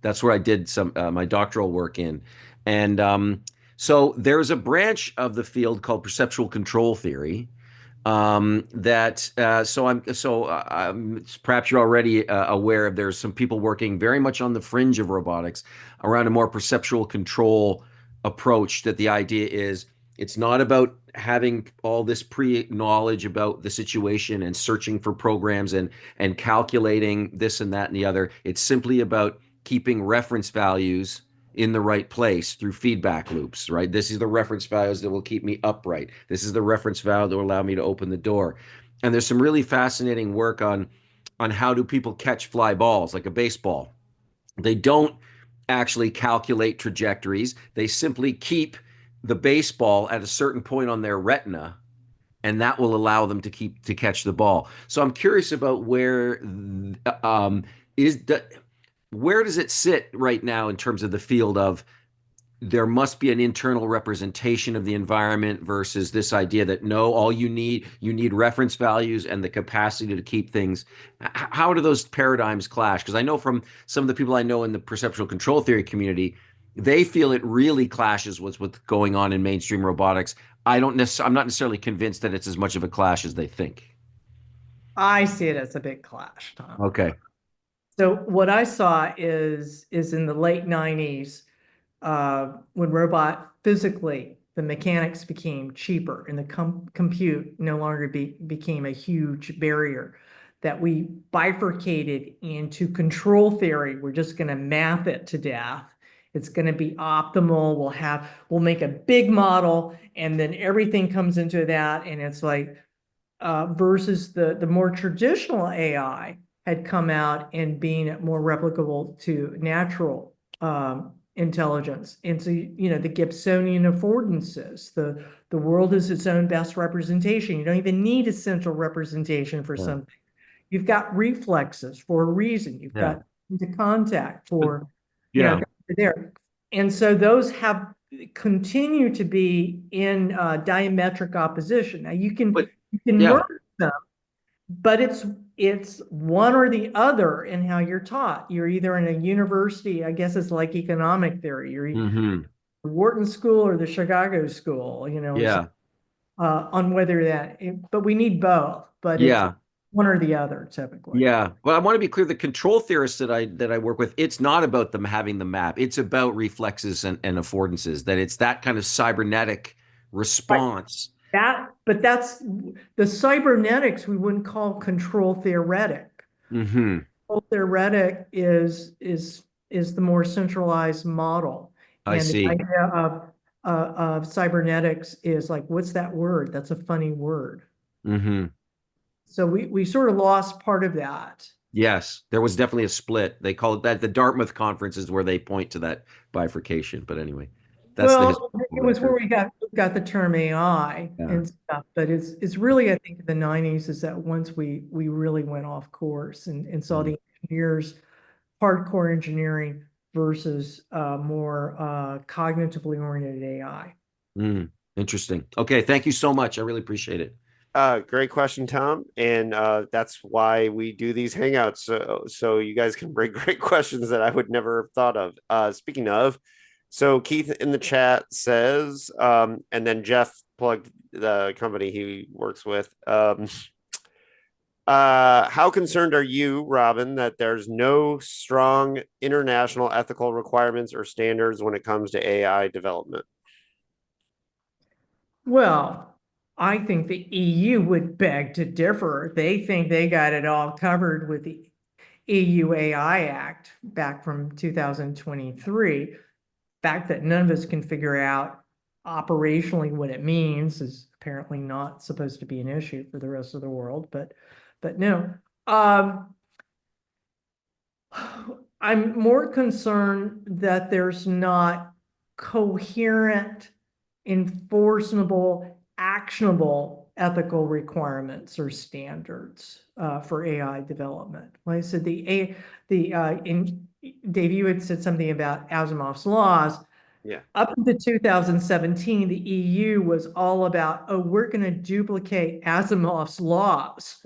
that's where I did some my doctoral work in, and so there's a branch of the field called perceptual control theory that perhaps you're already aware of. There's some people working very much on the fringe of robotics around a more perceptual control approach, that the idea is it's not about having all this pre-knowledge about the situation and searching for programs and calculating this and that and the other. It's simply about keeping reference values in the right place through feedback loops, right? This is the reference values that will keep me upright. This is the reference value that will allow me to open the door. And there's some really fascinating work on how do people catch fly balls like a baseball. They don't actually calculate trajectories. They simply keep the baseball at a certain point on their retina, and that will allow them to catch the ball. So I'm curious about is where does it sit right now in terms of the field of there must be an internal representation of the environment versus this idea that no, all you need reference values and the capacity to keep things. How do those paradigms clash? Because I know from some of the people I know in the perceptual control theory community, they feel it really clashes with what's going on in mainstream robotics. I'm not necessarily convinced that it's as much of a clash as they think. I see it as a big clash, Tom. Okay. So what I saw is in the late 90s, when robot physically, the mechanics became cheaper and the compute no longer became a huge barrier, that we bifurcated into control theory. We're just going to math it to death. It's going to be optimal. We'll make a big model and then everything comes into that. And it's like, versus the more traditional AI had come out and being more replicable to natural intelligence. And so, the Gibsonian affordances, the world is its own best representation. You don't even need a central representation for something. You've got reflexes for a reason. You've got into contact for, there. And so those have continue to be in diametric opposition. Now you can merge them, but it's one or the other in how you're taught. You're either in a university, I guess it's like economic theory. You're either the Wharton School or the Chicago School, on whether that, but we need both, but it's one or the other typically. Yeah. Well, I want to be clear, the control theorists that I work with, it's not about them having the map. It's about reflexes and affordances, that it's that kind of cybernetic response. But that's the cybernetics we wouldn't call control theoretic. Control theoretic is the more centralized model. I see. The idea of cybernetics is like, what's that word? That's a funny word. So we sort of lost part of that. Yes, there was definitely a split. They call it that. The Dartmouth conference is where they point to that bifurcation. But anyway, that's it was where we got the term AI and stuff. But it's really, I think, in the 90s is that once we really went off course and saw the engineers, hardcore engineering versus more cognitively oriented AI. Interesting. Okay, thank you so much. I really appreciate it. Great question, Tom. And that's why we do these hangouts. So you guys can bring great questions that I would never have thought of. Speaking of, so Keith in the chat says, and then Jeff plugged the company he works with. How concerned are you, Robin, that there's no strong international ethical requirements or standards when it comes to AI development? Well, I think the EU would beg to differ. They think they got it all covered with the EU AI Act back from 2023. The fact that none of us can figure out operationally what it means is apparently not supposed to be an issue for the rest of the world, but no. I'm more concerned that there's not coherent, enforceable, actionable ethical requirements or standards for AI development. Like I said, Dave, you had said something about Asimov's laws. Yeah. Up until 2017, the EU was all about, we're going to duplicate Asimov's laws,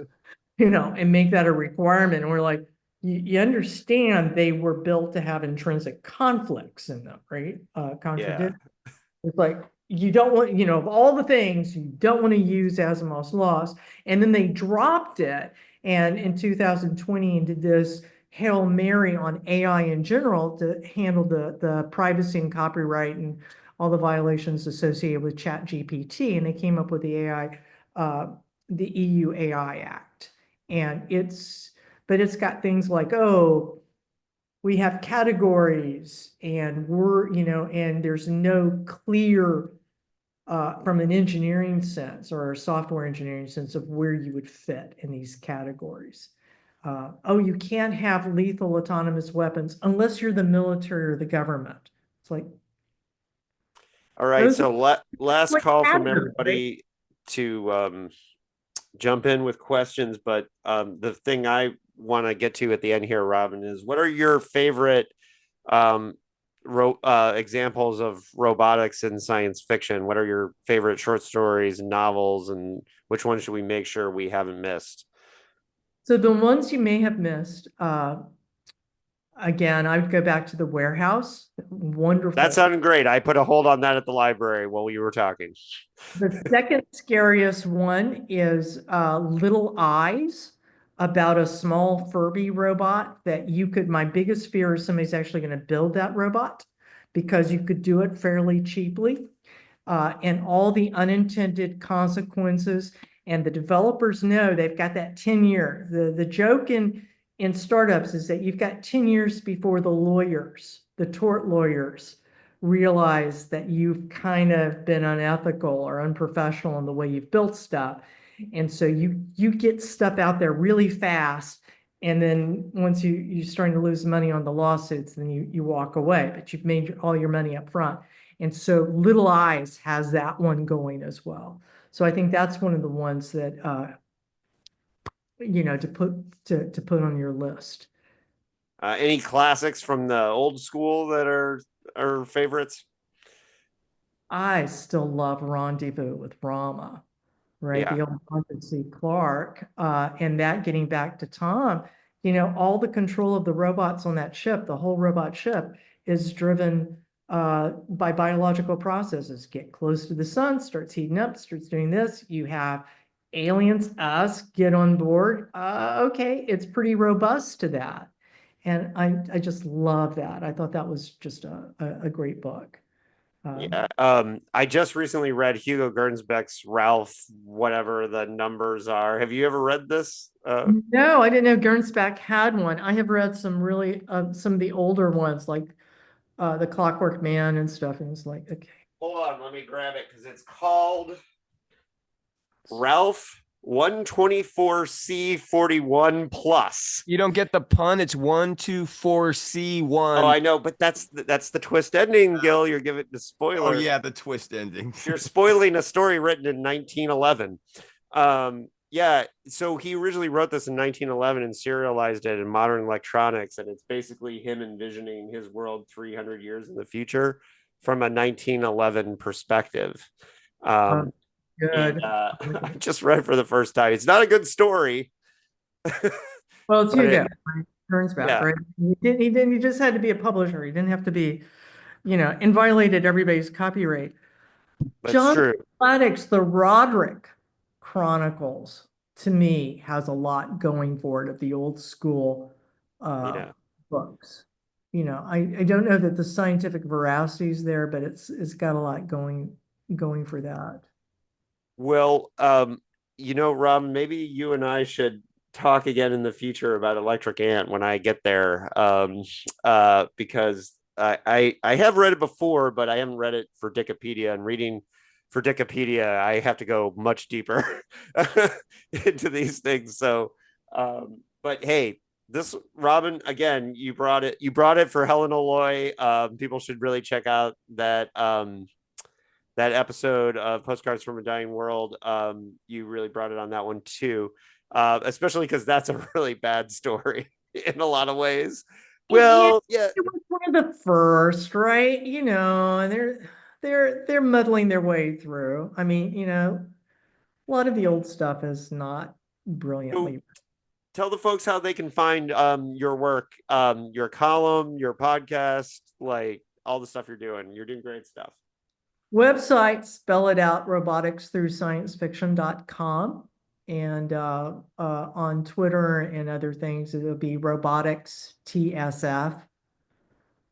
and make that a requirement. And we're like, you understand they were built to have intrinsic conflicts in them, right? Contradiction. Yeah. It's like, you don't want, of all the things, you don't want to use Asimov's laws. And then they dropped it. And in 2020, and did this Hail Mary on AI in general to handle the privacy and copyright and all the violations associated with ChatGPT. And they came up with the the EU AI Act. And it's got things like, we have categories and and there's no clear, from an engineering sense or a software engineering sense of where you would fit in these categories. You can't have lethal autonomous weapons unless you're the military or the government. It's like, all right. So last call from everybody to jump in with questions. But the thing I want to get to at the end here, Robin, is what are your favorite examples of robotics in science fiction. What are your favorite short stories and novels, and which ones should we make sure we haven't missed? So the ones you may have missed, again, I would go back to The Warehouse. Wonderful. That sounded great. I put a hold on that at the library while we were talking. The second scariest one is Little Eyes, about a small Furby robot that you could, my biggest fear is somebody's actually going to build that robot because you could do it fairly cheaply. And all the unintended consequences. And the developers know they've got that 10-year. The joke in startups is that you've got 10 years before the lawyers, the tort lawyers, realize that you've kind of been unethical or unprofessional in the way you've built stuff. And so you get stuff out there really fast. And then once you're starting to lose money on the lawsuits, then you walk away, but you've made all your money up front. And so Little Eyes has that one going as well. So I think that's one of the ones that to put on your list. Any classics from the old school that are favorites? I still love Rendezvous with Rama, right? Yeah. The old Arthur C. Clarke, and that getting back to Tom, all the control of the robots on that ship, the whole robot ship is driven by biological processes. Get close to the sun, starts heating up, starts doing this. You have aliens, us, get on board. Okay, it's pretty robust to that. And I just love that. I thought that was just a great book. Yeah. I just recently read Hugo Gernsback's Ralph, whatever the numbers are. Have you ever read this? No, I didn't know Gernsback had one. I have read some really some of the older ones, like The Clockwork Man and stuff, and it's like, okay. Hold on, let me grab it because it's called Ralph 124C41 plus. You don't get the pun. It's 124C1. Oh, I know, but that's the twist ending, Gil. You're giving the spoiler. Oh yeah, the twist ending. You're spoiling a story written in 1911. Yeah, so he originally wrote this in 1911 and serialized it in Modern Electronics, and it's basically him envisioning his world 300 years in the future from a 1911 perspective. Good. I just read it for the first time. It's not a good story. Well, it's But Hugo Gernsback, right? He just had to be a publisher. He didn't have to be, and violated everybody's copyright. That's John true. Maddox, the Roderick Chronicles, to me, has a lot going for it of the old school books. I don't know that the scientific veracity is there, but it's got a lot going for that. Well, Rob, maybe you and I should talk again in the future about Electric Ant when I get there. Because I have read it before, but I haven't read it for Dickopedia, and reading for Dickopedia, I have to go much deeper into these things. So, but hey, this Robin, again, you brought it for Helen Alloy. People should really check out that that episode of Postcards from a Dying World. You really brought it on that one too, especially because that's a really bad story in a lot of ways. Well, yeah, it was one of the first, right? And they're muddling their way through. I mean, a lot of the old stuff is not brilliantly. Tell the folks how they can find your work, your column, your podcast, like all the stuff you're doing. You're doing great stuff. Website, spell it out, roboticsthroughsciencefiction.com. And on Twitter and other things, it'll be Robotics TSF.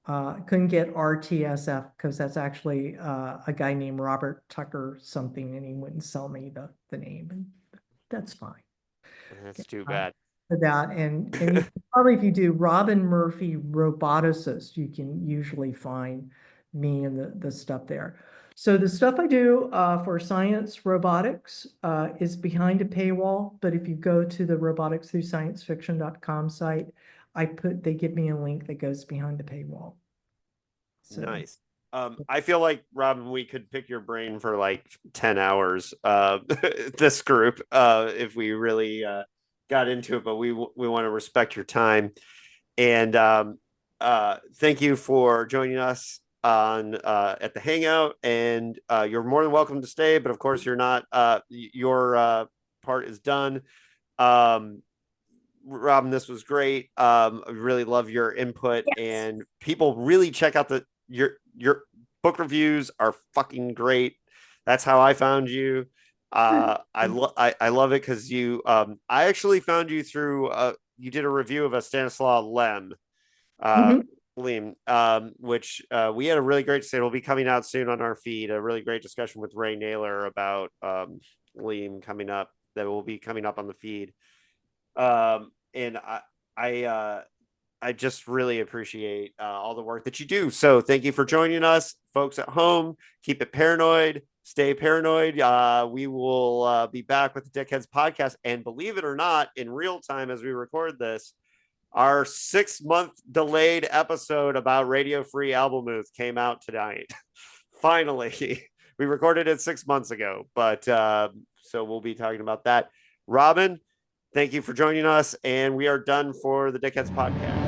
Couldn't get RTSF because that's actually a guy named Robert Tucker something, and he wouldn't sell me the name, and that's fine. That's too bad. For that, and probably if you do Robin Murphy roboticist, you can usually find me and the stuff there. So the stuff I do for science robotics is behind a paywall, but if you go to the roboticsthroughsciencefiction.com site, they give me a link that goes behind the paywall. So. Nice. I feel like, Robin, we could pick your brain for like 10 hours, this group, if we really got into it, but we want to respect your time. And thank you for joining us on at the Hangout, and you're more than welcome to stay. But of course, you're not. Your part is done. Robin, this was great. I really love your input, and people really check out your book reviews are fucking great. That's how I found you. I love it because you. I actually found you through. You did a review of a Stanislaw Lem. Liam, which we had a really great say. It'll be coming out soon on our feed. A really great discussion with Ray Naylor about Liam coming up. That will be coming up on the feed. And I just really appreciate all the work that you do. So thank you for joining us, folks at home. Keep it paranoid. Stay paranoid. We will be back with the Dickheads podcast. And believe it or not, in real time as we record this, our 6-month delayed episode about Radio Free Album came out tonight. Finally, we recorded it 6 months ago, but so we'll be talking about that. Robin, thank you for joining us, and we are done for the Dickheads podcast.